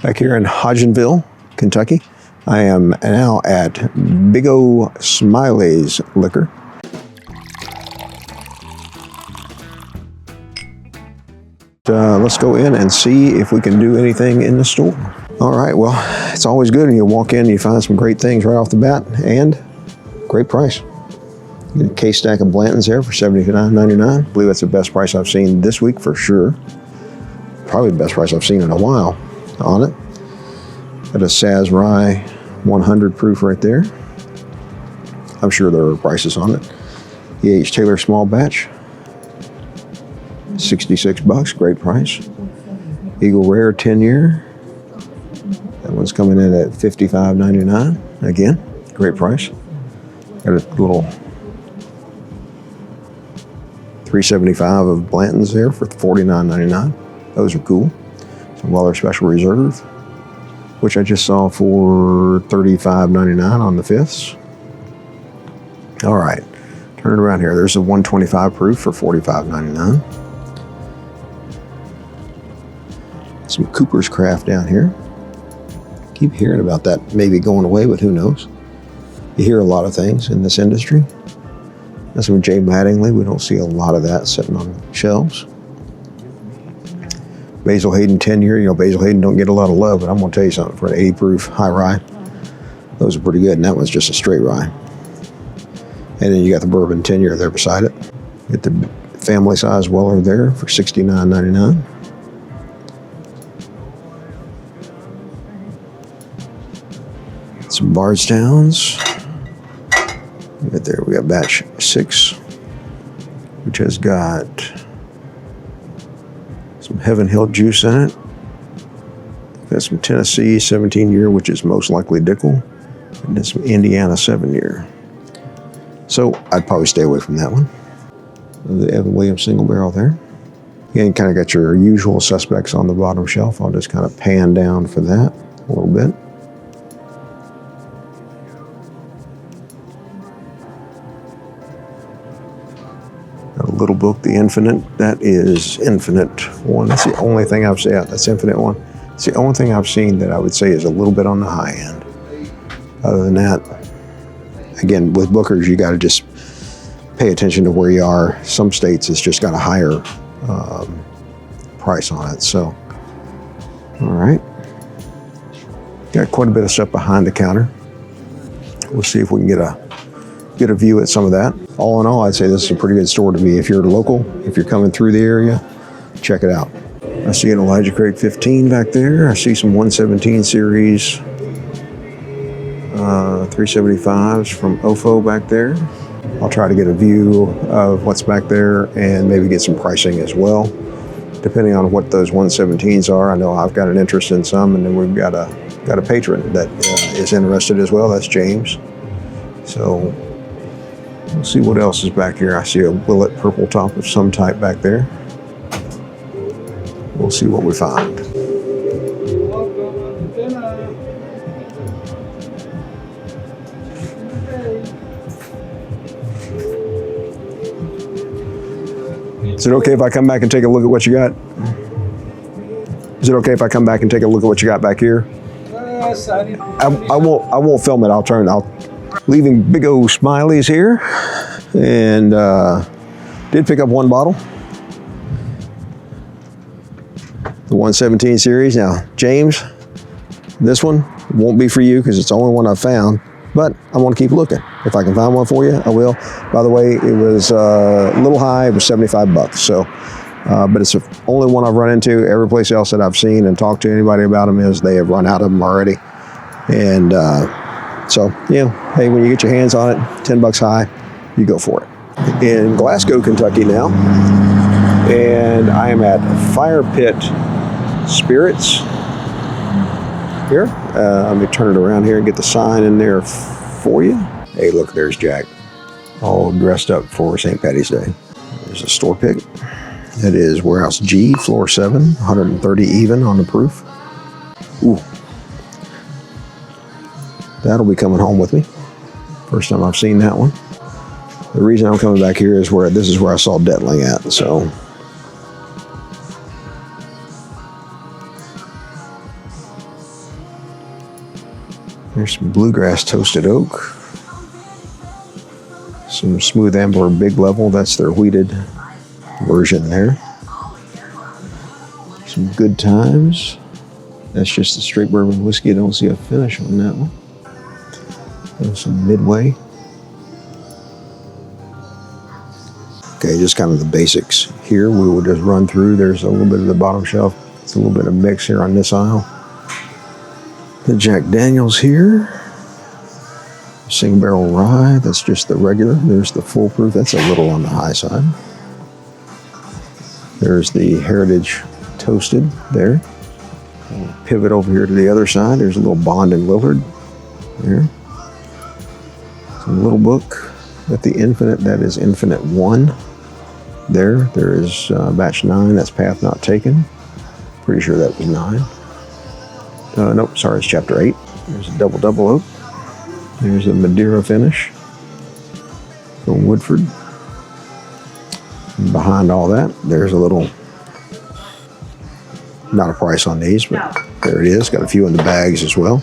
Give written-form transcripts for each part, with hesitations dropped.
Back here in Hodgenville, Kentucky. I am now at Big O Smiley's Liquor. Let's go in and see if we can do anything in the store. All right, well, it's always good when you walk in and you find some great things right off the bat and great price. You get a case stack of Blantons there for $79.99. I believe that's the best price I've seen this week for sure. Probably the best price I've seen in a while on it. Got a Saz Rye 100 proof right there. I'm sure there are prices on it. E.H. Taylor Small Batch, $66, great price. Eagle Rare 10-year. That one's coming in at $55.99. Again, great price. Got a little 375 of Blantons there for $49.99. Those are cool. Some Weller Special Reserve, which I just saw for $35.99 on the 5ths. All right, turn it around here. There's a 125 proof for $45.99. Some Cooper's Craft down here. Keep hearing about that maybe going away, but who knows? You hear a lot of things in this industry. That's with Jay Mattingly. We don't see a lot of that sitting on shelves. Basil Hayden 10-year. You know, Basil Hayden don't get a lot of love, but I'm going to tell you something. For an 80 proof high rye, those are pretty good, and that one's just a straight rye. And then you got the Bourbon 10-year there beside it. Get the family size Weller there for $69.99. Some Bardstowns. Right there, we got batch 6, which has got some Heaven Hill juice in it. Got some Tennessee 17-year, which is most likely Dickel, and then some Indiana 7-year. So I'd probably stay away from that one. The Evan Williams single barrel there. Again, kind of got your usual suspects on the bottom shelf. I'll just kind of pan down for that a little bit. Little Book, the Infinite. That is Infinite one. That's the only thing I've seen. That's Infinite one. It's the only thing I've seen that I would say is a little bit on the high end. Other than that, again, with Bookers, you got to just pay attention to where you are. Some states it's just got a higher price on it. So, all right. Got quite a bit of stuff behind the counter. We'll see if we can get a view at some of that. All in all, I'd say this is a pretty good store to me. If you're local, if you're coming through the area, check it out. I see an Elijah Craig 15 back there. I see some 117 series 375s from OFO back there. I'll try to get a view of what's back there and maybe get some pricing as well, depending on what those 117s are. I know I've got an interest in some, and then we've got a patron that is interested as well. That's James. So we'll see what else is back here. I see a Willet purple top of some type back there. We'll see what we find. Is it okay if I come back and take a look at what you got? Is it okay if I come back and take a look at what you got back here? I won't film it. Leaving Big O Smiley's here, and did pick up one bottle. The 117 series. Now, James, this one won't be for you because it's the only one I've found, but I want to keep looking. If I can find one for you, I will. By the way, it was a little high. It was $75. So, but it's the only one I've run into. Every place else that I've seen and talked to anybody about them is they have run out of them already. And so, you know, hey, when you get your hands on it, $10 high, you go for it. In Glasgow, Kentucky now, and I am at Fire Pit Spirits here. Let me turn it around here and get the sign in there for you. Hey, look, there's Jack, all dressed up for St. Patty's Day. There's a store pick. It is Warehouse G, floor 7, 130 even on the proof. Ooh. That'll be coming home with me. First time I've seen that one. The reason I'm coming back here is this is where I saw Detling at, so. There's some bluegrass toasted oak. Some smooth amber big level. That's their wheated version there. Some good times. That's just the straight bourbon whiskey. I don't see a finish on that one. And some midway. Okay, just kind of the basics here. We will just run through. There's a little bit of the bottom shelf. It's a little bit of mix here on this aisle. The Jack Daniels here. Single barrel rye. That's just the regular. There's the full proof. That's a little on the high side. There's the Heritage Toasted there. We'll pivot over here to the other side. There's a little Bond and Willard there. Some little book at the Infinite. That is Infinite 1. There is batch 9. That's Path Not Taken. Pretty sure that was 9. Nope, sorry, it's chapter 8. There's a double oak. There's a Madeira finish from Woodford. And behind all that, there's a little, not a price on these, but there it is. Got a few in the bags as well.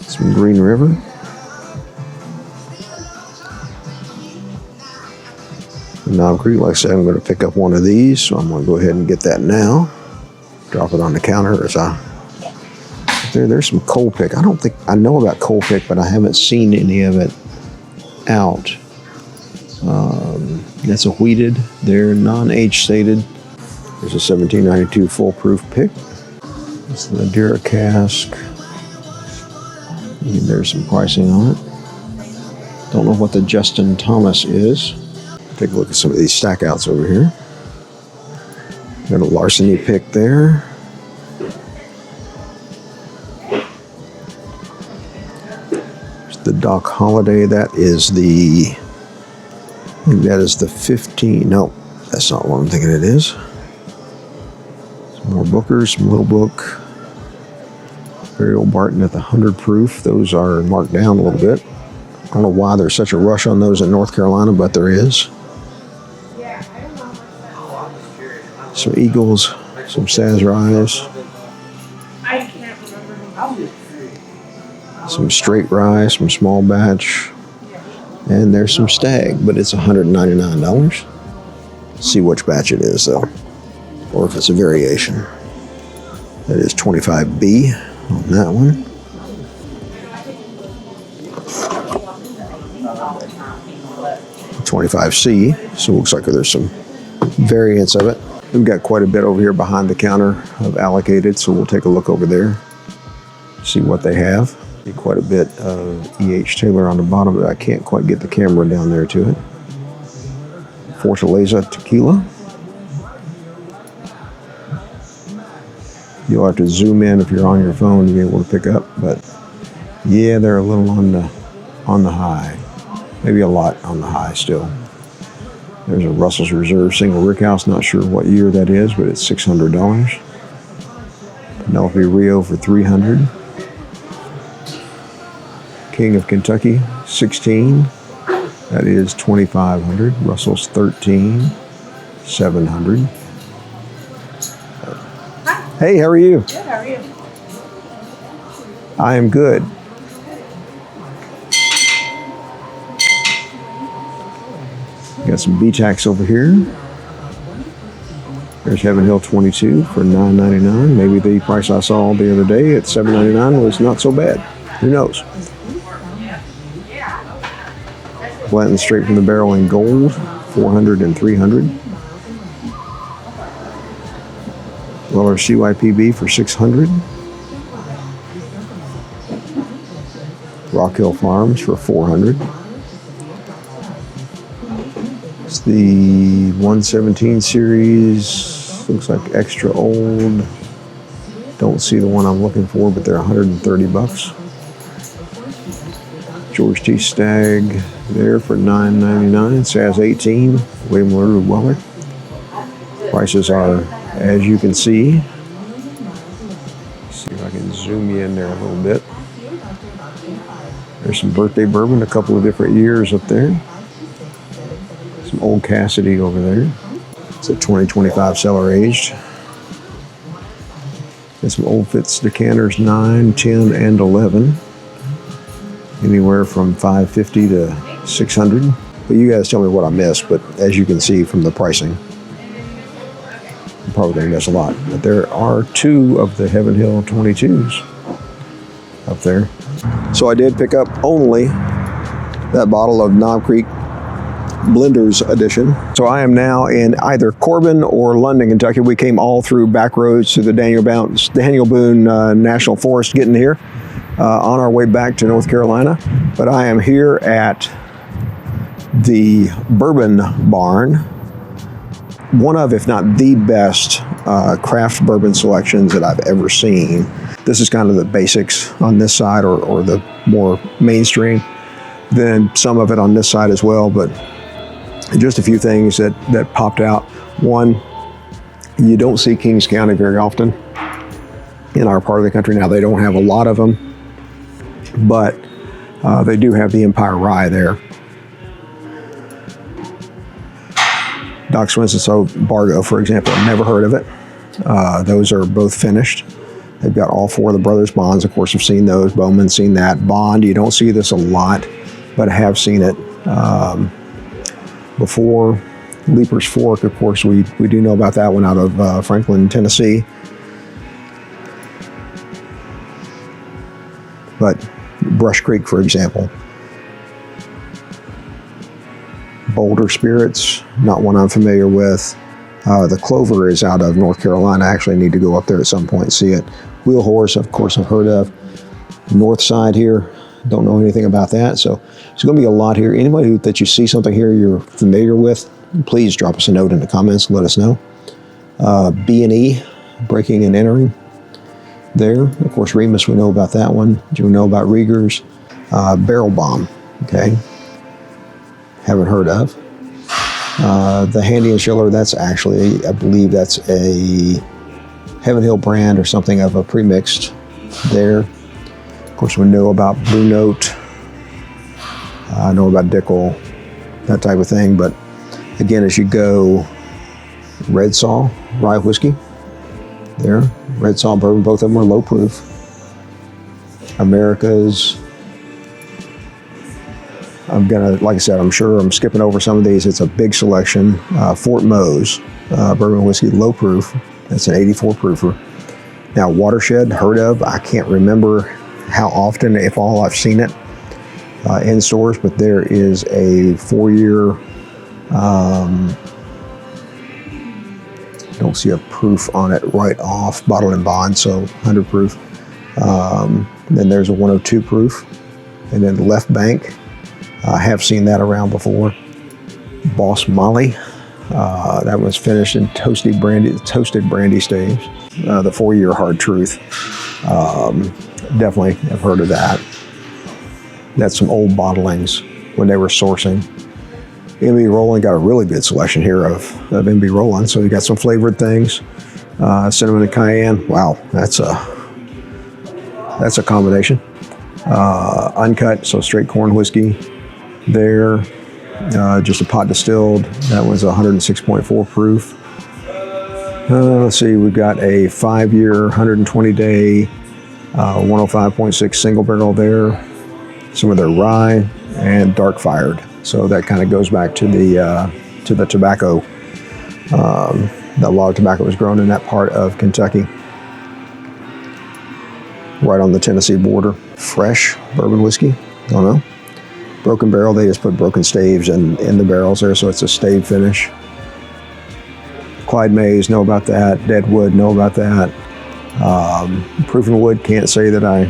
Some Green River. Knob Creek, like I said, I'm going to pick up one of these, so I'm going to go ahead and get that now. Drop it on the counter as there's some Cold Pick. I know about Cold Pick, but I haven't seen any of it out. That's a wheated. They're non-age stated. There's a 1792 full proof pick. It's the Madeira cask. There's some pricing on it. Don't know what the Justin Thomas is. Take a look at some of these stackouts over here. Got a Larceny pick there. There's the Doc Holiday. That is the, I think that is the 15. No, that's not what I'm thinking it is. Some more Bookers, some Little Book. Very Old Barton at the 100 proof. Those are marked down a little bit. I don't know why there's such a rush on those in North Carolina, but there is. Some Eagles, some Sazerays, some straight rye, some small batch, and there's some Stagg, but it's $199. See which batch it is though, or if it's a variation. That is 25B on that one. $25C, so it looks like there's some variants of it. We've got quite a bit over here behind the counter of allocated, so we'll take a look over there, see what they have. Quite a bit of E.H. Taylor on the bottom, but I can't quite get the camera down there to it. Fortaleza Tequila. You'll have to zoom in if you're on your phone to be able to pick up, but yeah, they're a little on the high. Maybe a lot on the high still. There's a Russell's Reserve Single Rickhouse. Not sure what year that is, but it's $600. Penelope Rio for $300. King of Kentucky, 16. That is $2,500. Russell's 13, $700. Hey, how are you? Good, how are you? I am good. Got some B-Tax over here. There's Heaven Hill 22 for $9.99. Maybe the price I saw the other day at $7.99 was not so bad. Who knows? Blanton straight from the barrel in gold, $400 and $300. Weller CYPB for $600. Rock Hill Farms for $400. It's the 117 series. Looks like extra old. Don't see the one I'm looking for, but they're $130. George T. Stagg there for $9.99. Saz 18. William LaRue Weller. Prices are, as you can see. See if I can zoom you in there a little bit. There's some birthday bourbon, a couple of different years up there. Some Old Cassidy over there. It's a 2025 cellar aged. And some Old Fitz decanters, 9, 10, and 11. Anywhere from $550 to $600. But you guys tell me what I missed, but as you can see from the pricing, I'm probably going to miss a lot. But there are 2 of the Heaven Hill 22s up there. So I did pick up only that bottle of Knob Creek Blenders Edition. So I am now in either Corbin or London, Kentucky. We came all through back roads to the Daniel Boone National Forest getting here on our way back to North Carolina. But I am here at the Bourbon Barn, one of, if not the best craft bourbon selections that I've ever seen. This is kind of the basics on this side, or the more mainstream. Then some of it on this side as well, but just a few things that popped out. One, you don't see Kings County very often in our part of the country. Now, they don't have a lot of them, but they do have the Empire Rye there. Doc Swenson's Bargo, for example, I've never heard of it. Those are both finished. They've got all 4 of the Brothers Bonds. Of course, I've seen those. Bowman's seen that. Bond, you don't see this a lot, but I have seen it before. Leaper's Fork, of course, we do know about that one out of Franklin, Tennessee. But Brush Creek, for example. Boulder Spirits, not one I'm familiar with. The Clover is out of North Carolina. I actually need to go up there at some point and see it. Wheel Horse, of course, I've heard of. North side here, don't know anything about that. So there's going to be a lot here. Anybody that you see something here you're familiar with, please drop us a note in the comments and let us know. B&E, Breaking and Entering there. Of course, Remus, we know about that one. Do you know about Rieger's? Barrel Bomb, okay. Haven't heard of. The Handy and Schiller, that's actually, I believe that's a Heaven Hill brand or something of a premixed there. Of course, we know about Blue Note. I know about Dickel, that type of thing. But again, as you go, Red Saw, rye whiskey there. Red Saw bourbon, both of them are low proof. America's, I'm gonna, like I said, I'm sure I'm skipping over some of these. It's a big selection. Fort Mose, bourbon whiskey, low proof. That's an 84 proofer. Now, Watershed, heard of. I can't remember how often, if all, I've seen it in stores, but there is a 4-year, don't see a proof on it right off, bottled and bond, so 100 proof. Then there's a 102 proof. And then Left Bank, I have seen that around before. Boss Molly, that was finished in toasted brandy stage. The 4-year Hard Truth, definitely have heard of that. That's some old bottlings when they were sourcing. MB Roland got a really good selection here of MB Roland. So you got some flavored things, cinnamon and cayenne. Wow, that's a combination. Uncut, so straight corn whiskey there. Just a pot distilled. That was 106.4 proof. Let's see, we've got a 5-year, 120-day, 105.6 single barrel there. Some of their rye and dark fired. So that kind of goes back to the tobacco. That a lot of tobacco was grown in that part of Kentucky, right on the Tennessee border. Fresh bourbon whiskey, don't know. Broken Barrel, they just put broken staves in the barrels there, so it's a stave finish. Clyde Mays, know about that. Deadwood, know about that. Proof and Wood, can't say that I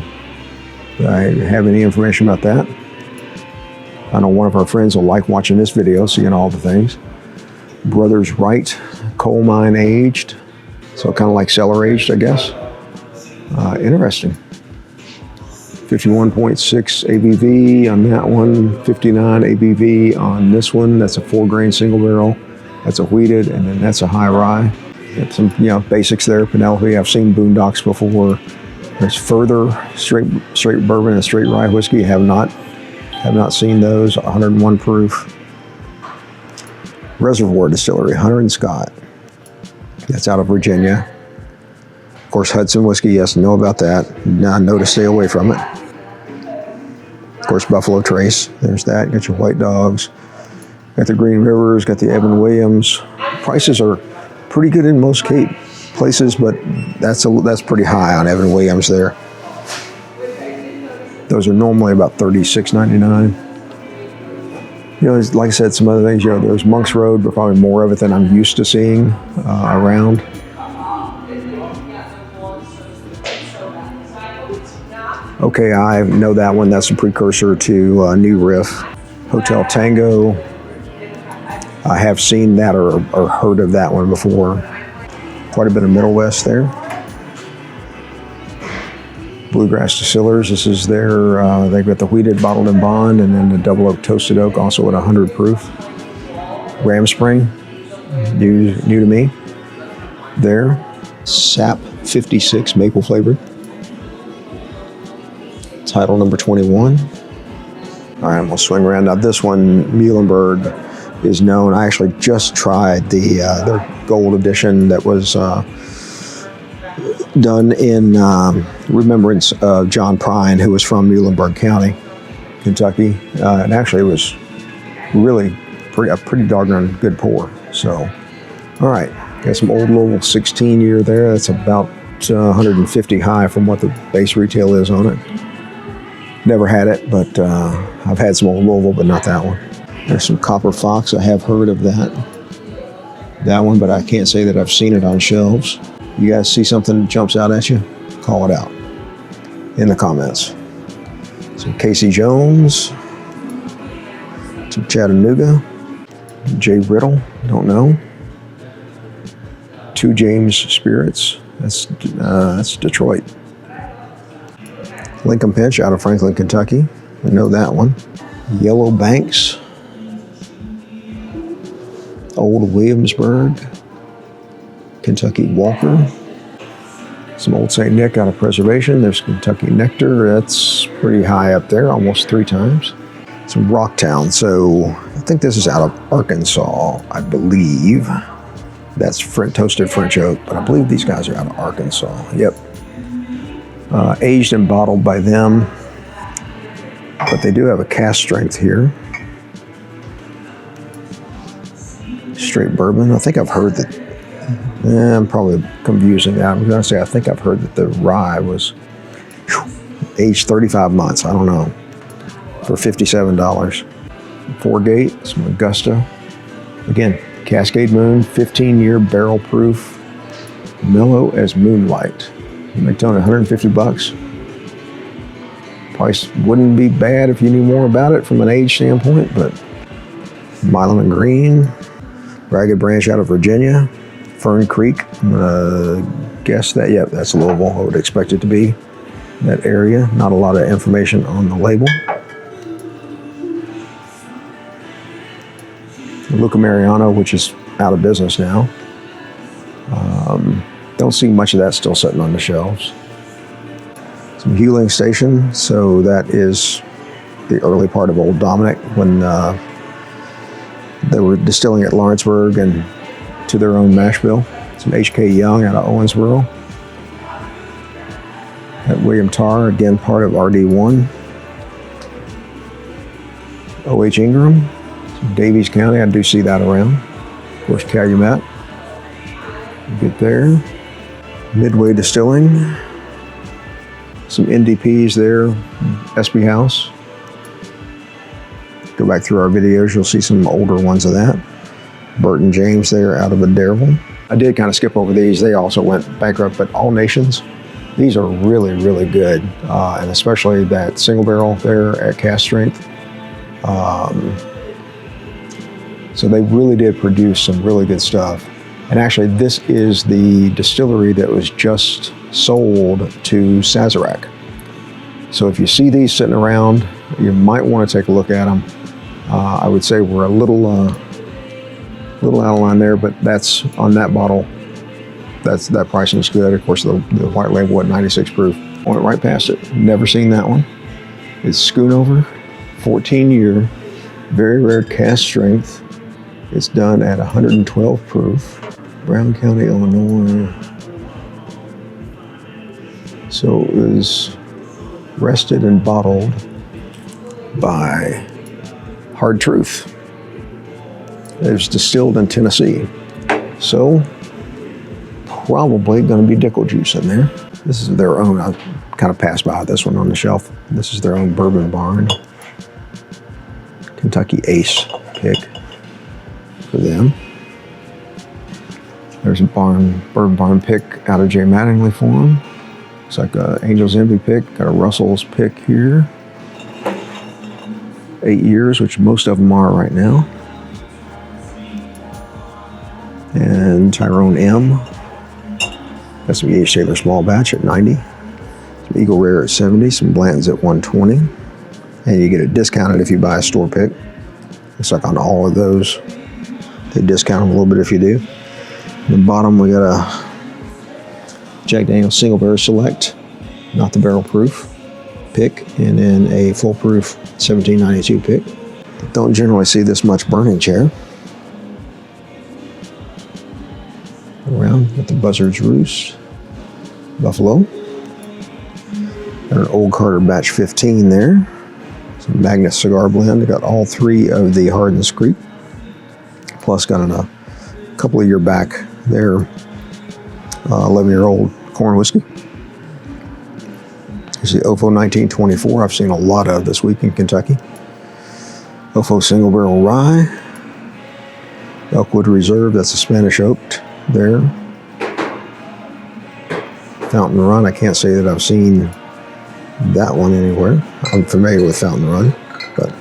have any information about that. I know one of our friends will like watching this video, seeing all the things. Brothers Wright, coal mine aged, so kind of like cellar aged, I guess. Interesting. 51.6 ABV on that one, 59 ABV on this one. That's a 4-grain single barrel. That's a wheated, and then that's a high rye. Got some, basics there. Penelope, I've seen Boondocks before. There's Further, straight bourbon and straight rye whiskey. Have not seen those. 101 proof. Reservoir Distillery, Hunter and Scott. That's out of Virginia. Of course, Hudson whiskey, yes, know about that. Now I know to stay away from it. Of course, Buffalo Trace, there's that. Got your White Dogs. Got the Green Rivers, got the Evan Williams. Prices are pretty good in most Cape places, but that's pretty high on Evan Williams there. Those are normally about $36.99. You know, like I said, some other things, you know, there's Monk's Road, but probably more of it than I'm used to seeing around. Okay, I know that one. That's a precursor to New Riff. Hotel Tango. I have seen that or heard of that one before. Quite a bit of Middle West there. Bluegrass Distillers, this is their, they've got the wheated bottled and bond, and then the double oak toasted oak, also at 100 proof. Ram Spring, new to me. There, Sap 56 maple flavored. Title number 21. All right, I'm gonna swing around. Now this one, Muhlenberg, is known. I actually just tried their gold edition that was done in remembrance of John Prine, who was from Muhlenberg County, Kentucky. And actually it was really a pretty doggone good pour. So, all right, got some Old Louisville 16 year there. That's about 150 high from what the base retail is on it. Never had it, but I've had some Old Louisville, but not that one. There's some Copper Fox. I have heard of that one, but I can't say that I've seen it on shelves. You guys see something that jumps out at you? Call it out in the comments. Some Casey Jones, some Chattanooga, Jay Riddle, don't know. Two James Spirits, that's Detroit. Lincoln Pinch out of Franklin, Kentucky, I know that one. Yellow Banks, Old Williamsburg, Kentucky Walker. Some Old St. Nick out of Preservation. There's Kentucky Nectar. That's pretty high up there, almost 3 times. Some Rocktown. So I think this is out of Arkansas, I believe. That's toasted French oak, but I believe these guys are out of Arkansas. Yep. Aged and bottled by them, but they do have a cask strength here. Straight bourbon. I think I've heard that. I'm probably confusing that. I'm going to say I think I've heard that the rye was aged 35 months. I don't know. For $57. 4-gate, some Augusta. Again, Cascade Moon, 15-year barrel proof, mellow as moonlight. McDonough, 150 bucks. Price wouldn't be bad if you knew more about it from an age standpoint, but Milam and Green, Ragged Branch out of Virginia, Fern Creek, I'm gonna guess that, yep, that's Louisville. I would expect it to be that area. Not a lot of information on the label. Luca Mariano, which is out of business now. Don't see much of that still sitting on the shelves. Some Huling Station, so that is the early part of Old Dominic when they were distilling at Lawrenceburg and to their own mash bill. Some H.K. Young out of Owensboro. At William Tarr, again part of RD1. O.H. Ingram, some Davies County, I do see that around. Of course, Calumet. Get there. Midway Distilling. Some NDPs there, SB House. Go back through our videos, you'll see some older ones of that. Burton James there out of Adairsville. I did kind of skip over these. They also went bankrupt, but All Nations. These are really, really good. And especially that single barrel there at cask strength. So they really did produce some really good stuff. And actually, this is the distillery that was just sold to Sazerac. So if you see these sitting around, you might want to take a look at them. I would say we're a little out of line there, but that's on that bottle. That pricing is good. Of course, the white label at 96 proof. Went right past it. Never seen that one. It's Schoonover, 14-year, very rare cask strength. It's done at 112 proof. Brown County, Illinois. So it was rested and bottled by Hard Truth. It was distilled in Tennessee. So probably going to be Dickel juice in there. This is their own, I kind of passed by this one on the shelf. This is their own Bourbon Barn. Kentucky Ace pick for them. There's a Bourbon Barn pick out of J. Mattingly for them. It's like a Angel's Envy pick. Got a Russell's pick here. 8 years, which most of them are right now. And Tyrone M. Got some E.H. Taylor small batch at 90. Some Eagle Rare at 70. Some Blantons at 120. And you get it discounted if you buy a store pick. Looks like on all of those, they discount them a little bit if you do. At the bottom, we got a Jack Daniel's Single Barrel Select, not the barrel proof pick, and then a full proof 1792 pick. Don't generally see this much burning chair. Around at the Buzzard's Roost, Buffalo. Got an Old Carter Batch 15 there. Some Magnus Cigar Blend. Got all three of the Hardin's Creek. Plus got a couple of year back there, 11-year-old corn whiskey. Here's the Ofo 1924. I've seen a lot of this week in Kentucky. Ofo Single Barrel Rye. Elkwood Reserve, that's a Spanish oaked there. Fountain Run, I can't say that I've seen that one anywhere. I'm familiar with Fountain Run, but.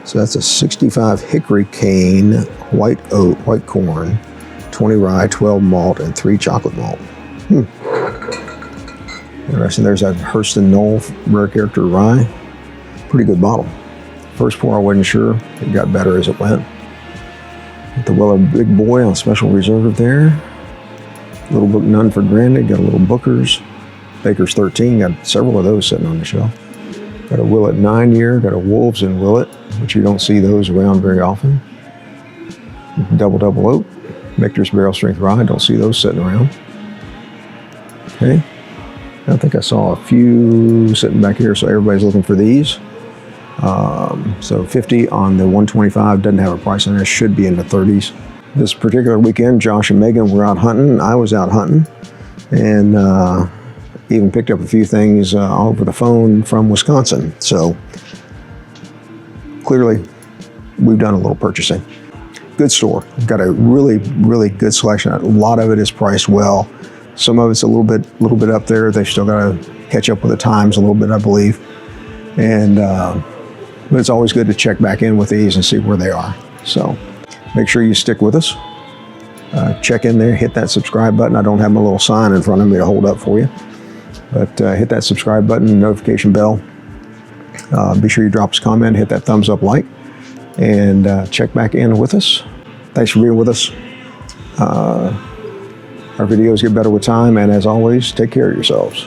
So that's a 65 Hickory Cane, white oat, white corn, 20 rye, 12 malt, and 3 chocolate malt. Interesting. There's that Hurston Knoll Rare Character Rye. Pretty good bottle. First pour, I wasn't sure. It got better as it went. Got the Weller Big Boy on special reserve there. Little Book None for Granted. Got a little Booker's. Baker's 13. Got several of those sitting on the shelf. Got a Willet 9-year. Got a Wolves and Willet, which you don't see those around very often. Double oak. Michter's Barrel Strength Rye. Don't see those sitting around. Okay. I think I saw a few sitting back here, so everybody's looking for these. So 50 on the 125, doesn't have a price on it, should be in the 30s. This particular weekend, Josh and Megan were out hunting. I was out hunting, and even picked up a few things over the phone from Wisconsin. So clearly, we've done a little purchasing. Good store. Got a really good selection. A lot of it is priced well. Some of it's a little bit up there. They've still got to catch up with the times a little bit, I believe. And but it's always good to check back in with these and see where they are. So make sure you stick with us. Check in there, hit that subscribe button. I don't have my little sign in front of me to hold up for you, but hit that subscribe button, notification bell. Be sure you drop us a comment, hit that thumbs up like, and check back in with us. Thanks for being with us. Our videos get better with time, and as always, take care of yourselves.